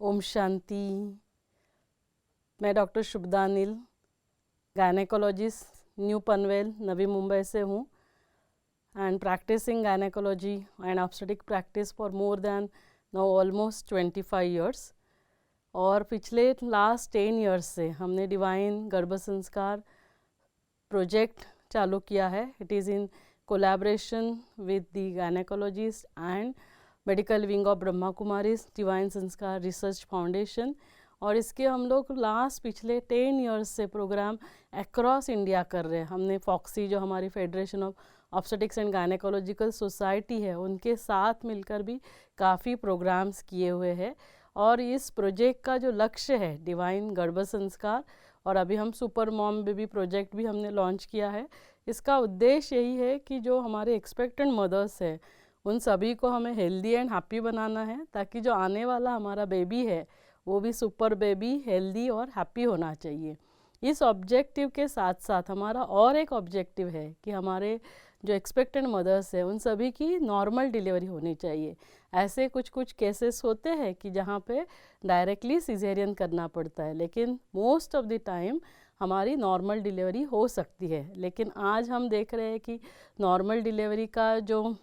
ओम शांति। मैं doctor Shubhada Anil, gynaecologist, new Panvel, Navi Mumbai से हूँ and practising gynaecology and obstetric practice for more than now almost 25 years. और पिछले लास्ट 10 इयर्स से हमने डिवाइन गर्भ संस्कार प्रोजेक्ट चालू किया है। It is in collaboration with the gynaecologist and medical wing of Brahma Kumaris divine संस्कार रिसर्च फाउंडेशन। और इसके हम लोग पिछले 10 इयर्स से प्रोग्राम अक्रॉस इंडिया कर रहे हैं। हमने फॉक्सी, जो हमारी federation of obstetrics and gynaecological society है, उनके साथ मिलकर भी काफ़ी प्रोग्राम्स किए हुए हैं। और इस प्रोजेक्ट का जो लक्ष्य है डिवाइन गर्भ संस्कार, और अभी हम सुपर मॉम बेबी प्रोजेक्ट भी हमने लॉन्च किया है। इसका उद्देश्य यही है कि जो हमारे एक्सपेक्टेंट मदर्स है उन सभी को हमें हेल्दी एंड हैप्पी बनाना है, ताकि जो आने वाला हमारा बेबी है वो भी सुपर बेबी, हेल्दी और हैप्पी होना चाहिए। इस ऑब्जेक्टिव के साथ साथ हमारा और एक ऑब्जेक्टिव है कि हमारे जो एक्सपेक्टेंट मदर्स है उन सभी की नॉर्मल डिलीवरी होनी चाहिए। ऐसे कुछ कुछ केसेस होते हैं कि जहाँ पे डायरेक्टली सिजेरियन करना पड़ता है, लेकिन मोस्ट ऑफ द टाइम हमारी नॉर्मल डिलीवरी हो सकती है। लेकिन आज हम देख रहे हैं कि नॉर्मल डिलीवरी का जो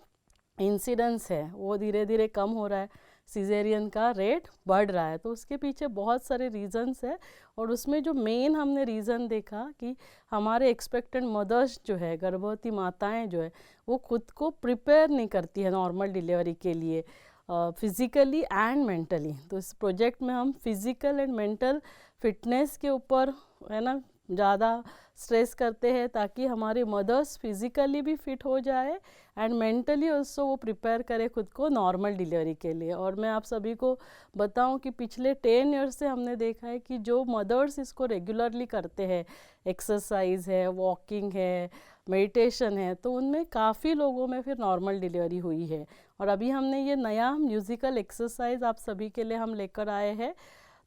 इंसिडेंस है वो धीरे धीरे कम हो रहा है, सिजेरियन का रेट बढ़ रहा है। तो उसके पीछे बहुत सारे रीज़न्स है, और उसमें जो मेन हमने रीज़न देखा कि हमारे एक्सपेक्टेंट मदर्स जो है, गर्भवती माताएं जो है, वो खुद को प्रिपेयर नहीं करती है नॉर्मल डिलीवरी के लिए, फिज़िकली एंड मेंटली। तो इस प्रोजेक्ट में हम फिज़िकल एंड मेंटल फिटनेस के ऊपर है ना ज़्यादा स्ट्रेस करते हैं, ताकि हमारे मदर्स फिज़िकली भी फिट हो जाए एंड मेंटली ऑल्सो वो प्रिपेयर करे खुद को नॉर्मल डिलीवरी के लिए। और मैं आप सभी को बताऊं कि पिछले 10 ईयर्स से हमने देखा है कि जो मदर्स इसको रेगुलरली करते हैं, एक्सरसाइज है, वॉकिंग है, मेडिटेशन है, तो उनमें काफ़ी लोगों में फिर नॉर्मल डिलीवरी हुई है। और अभी हमने ये नया म्यूज़िकल एक्सरसाइज आप सभी के लिए हम लेकर आए हैं।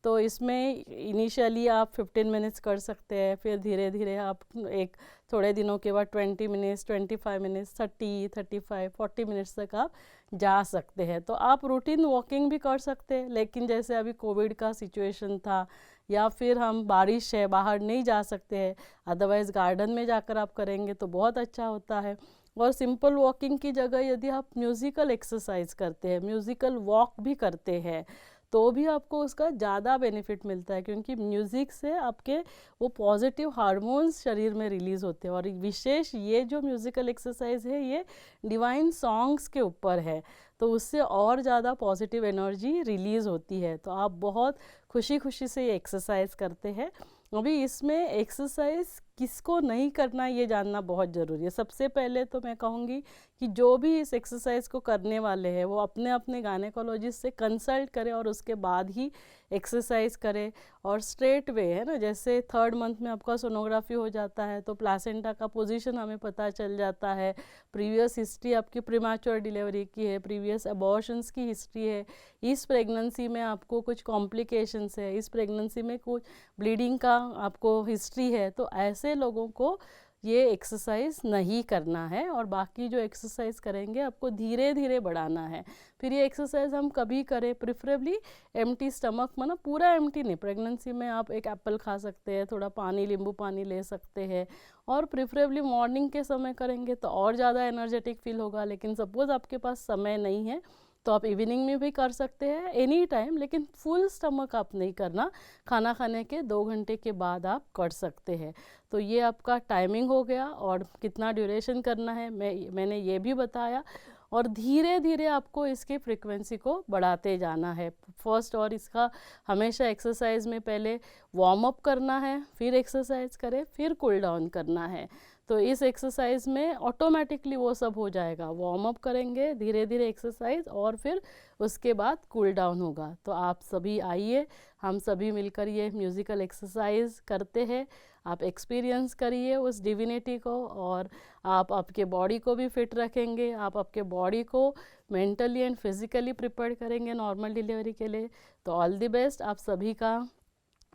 तो इसमें इनिशियली आप 15 मिनट्स कर सकते हैं, फिर धीरे धीरे आप एक थोड़े दिनों के बाद 20 मिनट्स, 25 मिनट्स, 30, 35, 40 मिनट्स तक आप जा सकते हैं। तो आप रूटीन वॉकिंग भी कर सकते हैं, लेकिन जैसे अभी कोविड का सिचुएशन था, या फिर हम बारिश है बाहर नहीं जा सकते हैं, अदरवाइज़ गार्डन में जाकर आप करेंगे तो बहुत अच्छा होता है। और सिंपल वॉकिंग की जगह यदि आप म्यूज़िकल एक्सरसाइज करते हैं, म्यूज़िकल वॉक भी करते हैं, तो भी आपको उसका ज़्यादा बेनिफिट मिलता है, क्योंकि म्यूज़िक से आपके वो पॉजिटिव हार्मोन्स शरीर में रिलीज़ होते हैं। और विशेष ये जो म्यूज़िकल एक्सरसाइज है ये डिवाइन सॉन्ग्स के ऊपर है, तो उससे और ज़्यादा पॉजिटिव एनर्जी रिलीज़ होती है। तो आप बहुत खुशी खुशी से ये एक्सरसाइज करते हैं। अभी इसमें एक्सरसाइज किसको नहीं करना ये जानना बहुत ज़रूरी है। सबसे पहले तो मैं कहूँगी कि जो भी इस एक्सरसाइज को करने वाले हैं वो अपने अपने गायनेकोलॉजिस्ट से कंसल्ट करें और उसके बाद ही एक्सरसाइज करें। और स्ट्रेट वे है ना, जैसे 3rd मंथ में आपका सोनोग्राफी हो जाता है तो प्लासेंटा का पोजीशन हमें पता चल जाता है, प्रीवियस हिस्ट्री आपकी प्रीमैच्योर डिलीवरी की है, प्रीवियस अबॉर्शंस की हिस्ट्री है, इस प्रेगनेंसी में आपको कुछ कॉम्प्लिकेशंस है, इस प्रेगनेंसी में कुछ ब्लीडिंग का आपको हिस्ट्री है, तो ऐसे लोगों को ये एक्सरसाइज नहीं करना है। और बाकी जो एक्सरसाइज करेंगे आपको धीरे धीरे बढ़ाना है। फिर ये एक्सरसाइज हम कभी करें, प्रिफरेबली एम्प्टी स्टमक, मतलब पूरा एम्प्टी नहीं। प्रेगनेंसी में आप एक एप्पल खा सकते हैं, थोड़ा पानी, नींबू पानी ले सकते हैं, और प्रिफरेबली मॉर्निंग के समय करेंगे तो और ज़्यादा एनर्जेटिक फील होगा। लेकिन सपोज़ आपके पास समय नहीं है तो आप इवनिंग में भी कर सकते हैं, एनी टाइम, लेकिन फुल स्टमक आप नहीं करना, खाना खाने के 2 घंटे के बाद आप कर सकते हैं। तो ये आपका टाइमिंग हो गया, और कितना ड्यूरेशन करना है मैंने ये भी बताया। और धीरे धीरे आपको इसकी फ्रीक्वेंसी को बढ़ाते जाना है फर्स्ट। और इसका हमेशा एक्सरसाइज में पहले वार्म अप करना है, फिर एक्सरसाइज करें, फिर कूल डाउन करना है। तो इस एक्सरसाइज में ऑटोमेटिकली वो सब हो जाएगा। वार्म अप करेंगे, धीरे धीरे एक्सरसाइज, और फिर उसके बाद कूल डाउन होगा। तो आप सभी आइए, हम सभी मिलकर ये म्यूज़िकल एक्सरसाइज करते हैं। आप एक्सपीरियंस करिए उस डिविनिटी को, और आप आपके बॉडी को भी फिट रखेंगे, आप आपके बॉडी को मेंटली एंड फिज़िकली प्रिपेयर करेंगे नॉर्मल डिलीवरी के लिए। तो ऑल द बेस्ट आप सभी का।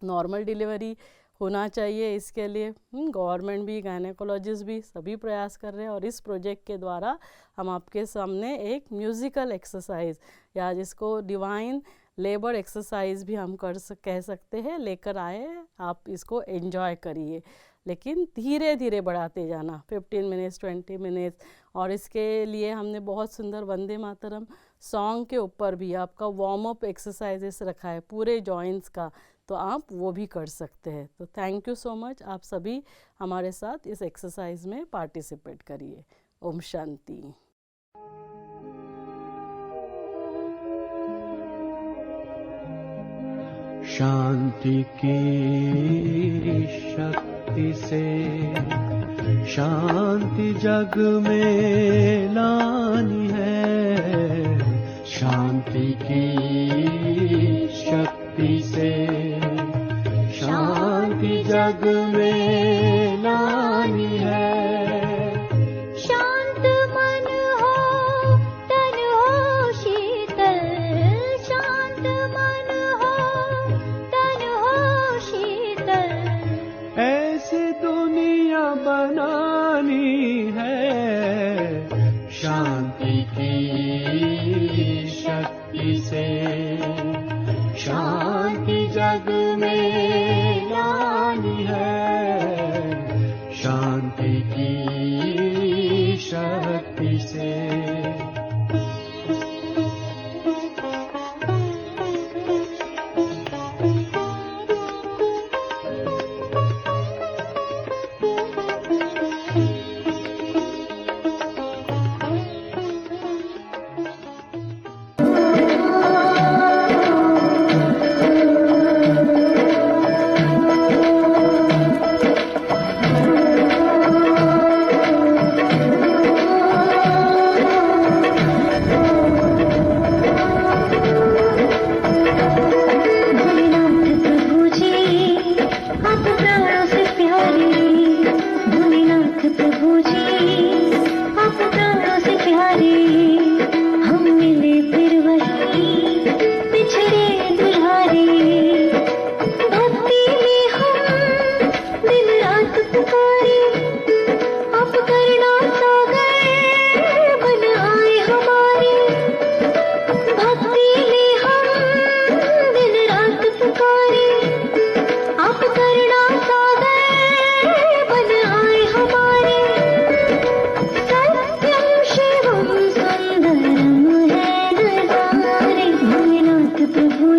नॉर्मल डिलीवरी होना चाहिए, इसके लिए गवर्नमेंट भी, गायनेकोलॉजिस्ट भी सभी प्रयास कर रहे हैं। और इस प्रोजेक्ट के द्वारा हम आपके सामने एक म्यूज़िकल एक्सरसाइज, या जिसको डिवाइन लेबर एक्सरसाइज भी हम कह सकते हैं, लेकर आए, आप इसको एंजॉय करिए, लेकिन धीरे धीरे बढ़ाते जाना, 15 मिनट्स 20 मिनट्स। और इसके लिए हमने बहुत सुंदर वंदे मातरम सॉन्ग के ऊपर भी आपका वार्म अप एक्सरसाइजेस रखा है पूरे जॉइंट्स का, तो आप वो भी कर सकते हैं। तो थैंक यू सो मच, आप सभी हमारे साथ इस एक्सरसाइज में पार्टिसिपेट करिए। ओम शांति। शांति की शक्ति से शांति जग में लानी है, शांति की शक्ति से शांति जग में लानी है। शांत मन हो तन हो शीतल, शांत मन हो तन हो शीतल, ऐसी दुनिया बनानी है, शांति की शक्ति से शांति जग में लानी है, शांति की शक्ति से। प्रभु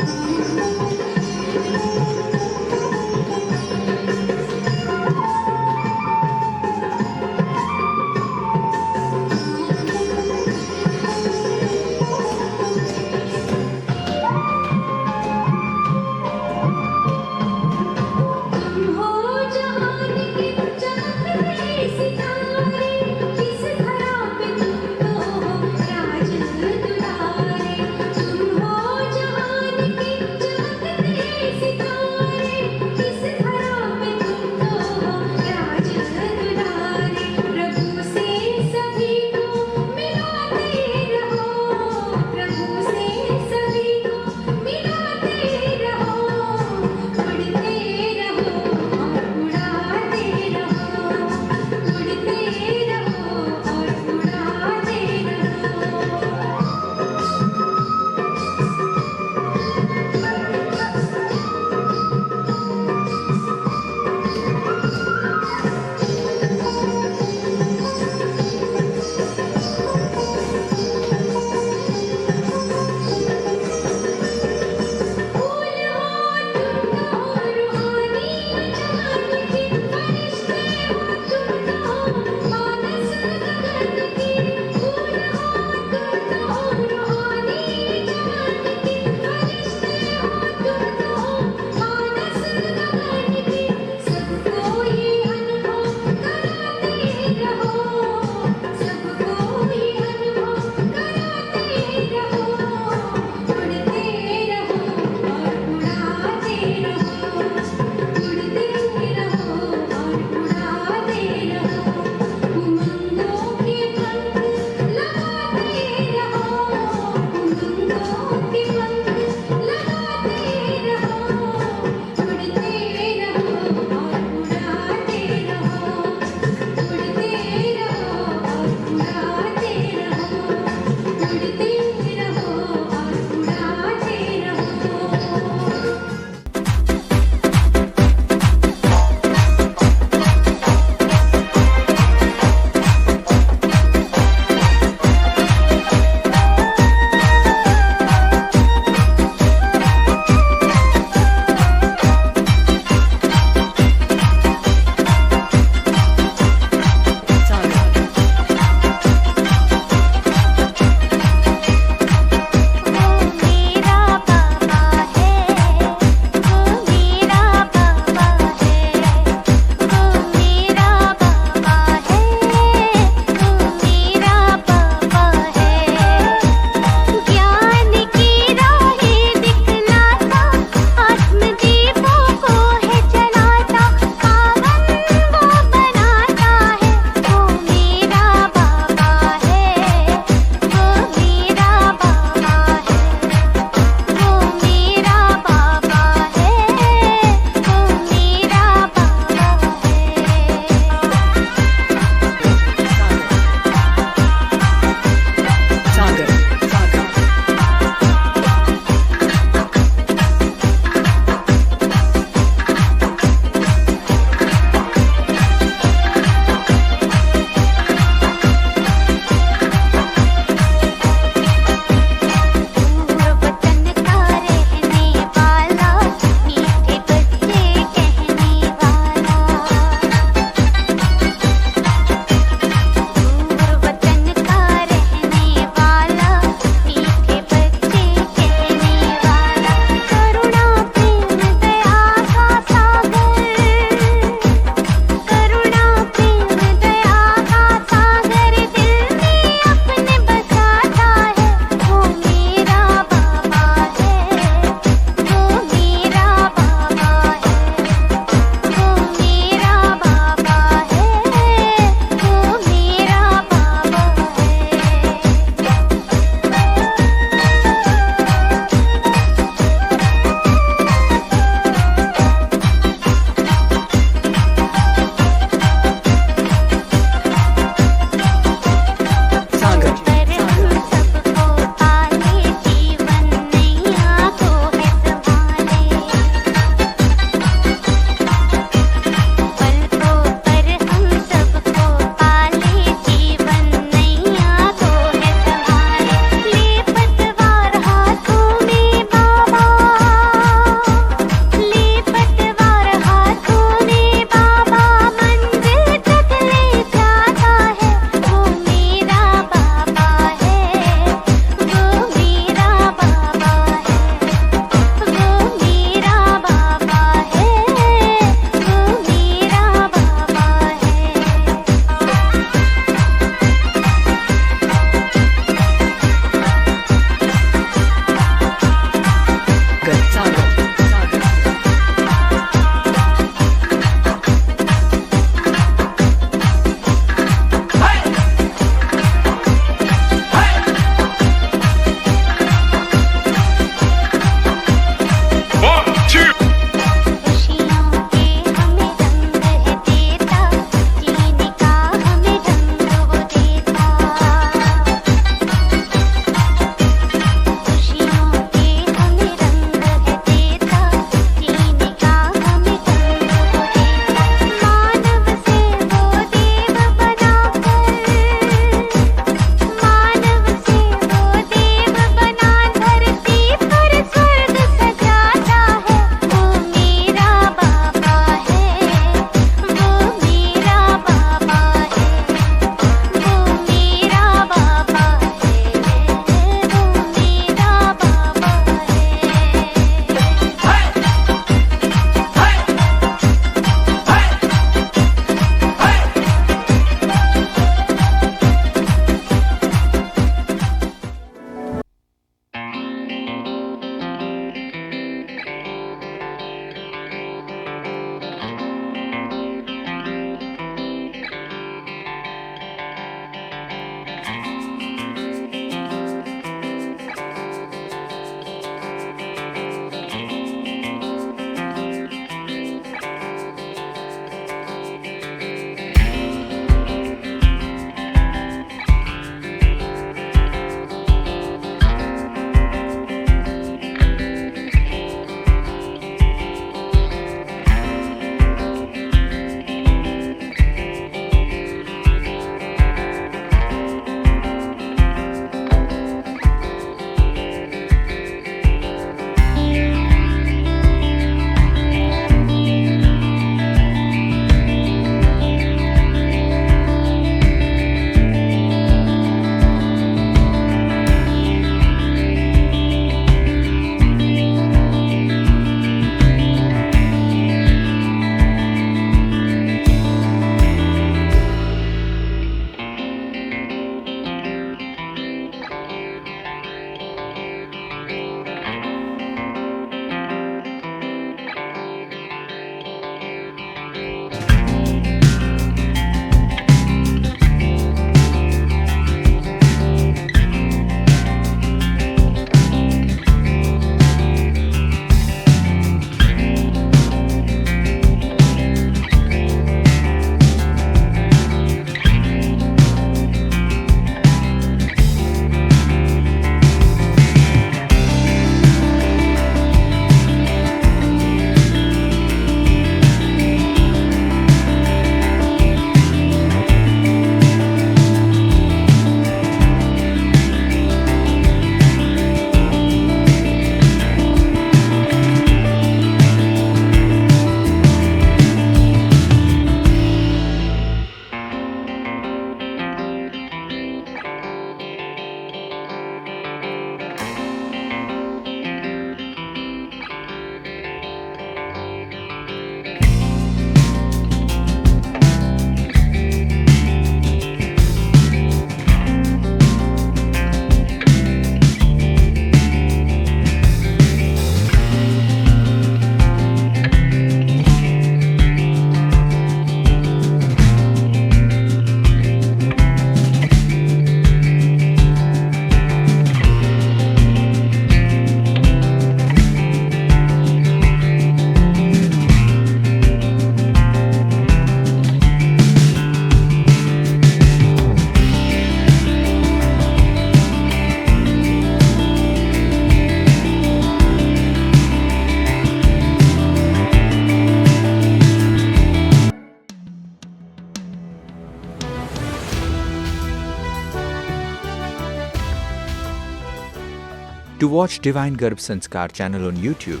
To watch Divine Garb Sanskar channel on YouTube,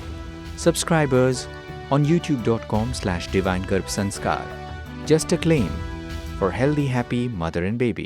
subscribers on youtube.com/Divine Garb Sanskar. Just a claim for healthy, happy mother and baby.